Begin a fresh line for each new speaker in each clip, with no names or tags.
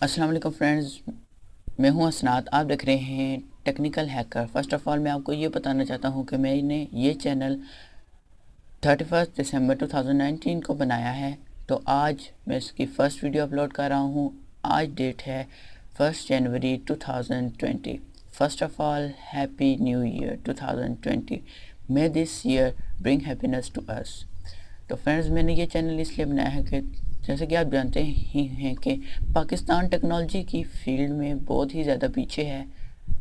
अस्सलाम वालेकुम फ्रेंड्स, मैं हूं असनाद। आप देख रहे हैं technical hacker. First of all मैं आपको ये बताना चाहता हूं कि मैंने ये चैनल 31 दिसंबर 2019 को बनाया है। तो आज मैं इसकी फ़र्स्ट वीडियो अपलोड कर रहा हूं। आज डेट है 1 जनवरी 2020। First of all happy new year 2020। May this year bring happiness to us. तो फ्रेंड्स, मैंने ये चैनल इसलिए बनाया है कि जैसे कि आप जानते ही हैं कि पाकिस्तान टेक्नोलॉजी की फील्ड में बहुत ही ज़्यादा पीछे है।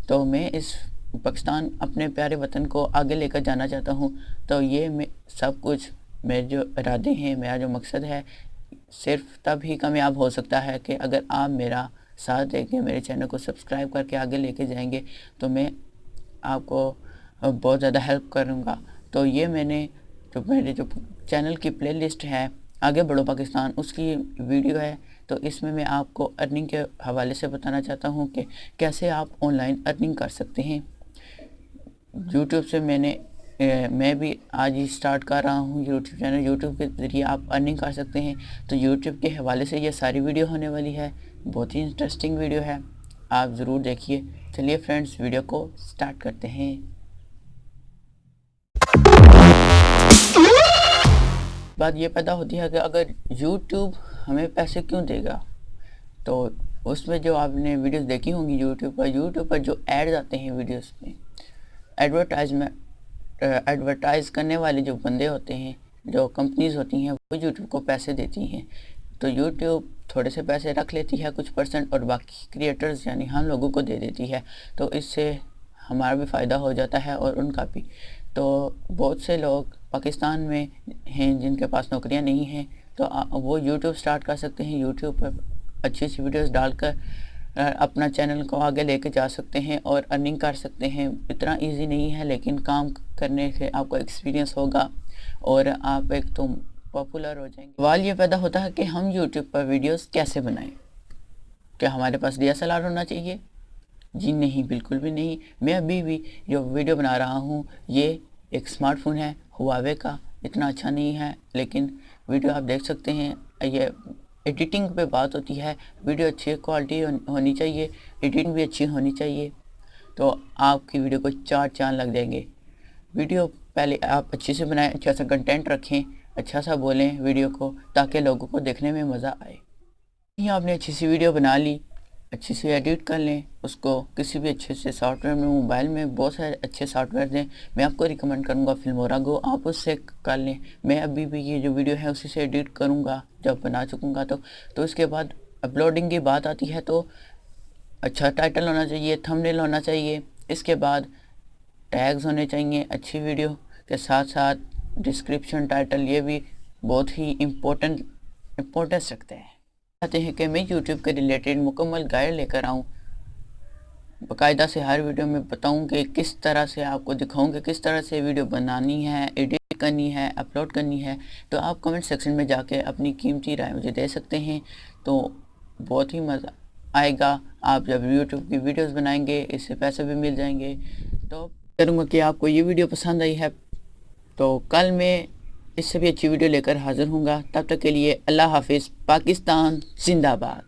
तो मैं इस पाकिस्तान अपने प्यारे वतन को आगे लेकर जाना चाहता हूँ। तो ये मैं सब कुछ मेरे जो इरादे हैं, मेरा जो मकसद है, सिर्फ तब ही कामयाब हो सकता है कि अगर आप मेरा साथ देंगे, मेरे चैनल को सब्सक्राइब करके आगे लेके जाएंगे तो मैं आपको बहुत ज़्यादा हेल्प करूँगा। तो ये मैंने जो मेरे जो चैनल की प्लेलिस्ट है आगे बढ़ो पाकिस्तान, उसकी वीडियो है। तो इसमें मैं आपको अर्निंग के हवाले से बताना चाहता हूँ कि कैसे आप ऑनलाइन अर्निंग कर सकते हैं यूट्यूब से। मैं भी आज ही स्टार्ट कर रहा हूँ यूट्यूब चैनल। यूट्यूब के ज़रिए आप अर्निंग कर सकते हैं। तो यूट्यूब के हवाले से ये सारी वीडियो होने वाली है। बहुत ही इंटरेस्टिंग वीडियो है, आप ज़रूर देखिए। चलिए फ्रेंड्स, वीडियो को स्टार्ट करते हैं। बात ये पैदा होती है कि अगर YouTube हमें पैसे क्यों देगा। तो उसमें जो आपने वीडियोस देखी होंगी यूट्यूब पर जो एड्स आते हैं वीडियोस में, एडवर्टाइज़ करने वाले जो बंदे होते हैं, जो कंपनीज़ होती हैं, वो यूट्यूब को पैसे देती हैं। तो यूट्यूब थोड़े से पैसे रख लेती है, कुछ परसेंट, और बाकी क्रिएटर्स यानी हम लोगों को दे देती है। तो इससे हमारा भी फ़ायदा हो जाता है और उनका भी। तो बहुत से लोग पाकिस्तान में हैं जिनके पास नौकरियां नहीं हैं, तो वो यूट्यूब स्टार्ट कर सकते हैं। यूट्यूब पर अच्छी अच्छी वीडियोस डालकर अपना चैनल को आगे लेके जा सकते हैं और अर्निंग कर सकते हैं। इतना इजी नहीं है, लेकिन काम करने से आपको एक्सपीरियंस होगा और आप एक तो पॉपुलर हो जाएंगे। सवाल ये पैदा होता है कि हम यूट्यूब पर वीडियोस कैसे बनाएं। क्या हमारे पास DSLR होना चाहिए? जी नहीं, बिल्कुल भी नहीं। मैं अभी भी जो वीडियो बना रहा हूँ ये एक स्मार्टफोन है हुआवे का, इतना अच्छा नहीं है, लेकिन वीडियो आप देख सकते हैं। ये एडिटिंग पे बात होती है, वीडियो अच्छी क्वालिटी होनी चाहिए, एडिटिंग भी अच्छी होनी चाहिए, तो आपकी वीडियो को 4 चांद लग जाएंगे। वीडियो पहले आप अच्छे से बनाएं, अच्छा सा कंटेंट रखें, अच्छा सा बोलें वीडियो को, ताकि लोगों को देखने में मज़ा आए। यहाँ आपने अच्छी सी वीडियो बना ली, अच्छी सी एडिट कर लें उसको किसी भी अच्छे से सॉफ्टवेयर में। मोबाइल में बहुत सारे अच्छे सॉफ्टवेयर हैं, मैं आपको रिकमेंड करूँगा फिल्मोरा गो, आप उससे कर लें। मैं अभी भी ये जो वीडियो है उसी से एडिट करूँगा जब बना चुकूँगा। तो इसके बाद अपलोडिंग की बात आती है, तो अच्छा टाइटल होना चाहिए, थंबनेल होना चाहिए, इसके बाद टैग्स होने चाहिए अच्छी वीडियो के साथ साथ। डिस्क्रिप्शन, टाइटल, ये भी बहुत ही इम्पोर्टेंस रखते हैं। चाहते हैं कि मैं यूट्यूब के रिलेटेड मुकम्मल गाइड लेकर आऊँ, बाकायदा से हर वीडियो में बताऊं कि किस तरह से आपको दिखाऊं कि किस तरह से वीडियो बनानी है, एडिट करनी है, अपलोड करनी है। तो आप कमेंट सेक्शन में जाके अपनी कीमती राय मुझे दे सकते हैं। तो बहुत ही मज़ा आएगा आप जब यूट्यूब की वीडियोस बनाएंगे, इससे पैसे भी मिल जाएंगे। तो करूँगा कि आपको ये वीडियो पसंद आई है। तो कल मैं इससे भी अच्छी वीडियो लेकर हाज़िर हूँगा। तब तक के लिए अल्लाह हाफिज़। पाकिस्तान जिंदाबाद।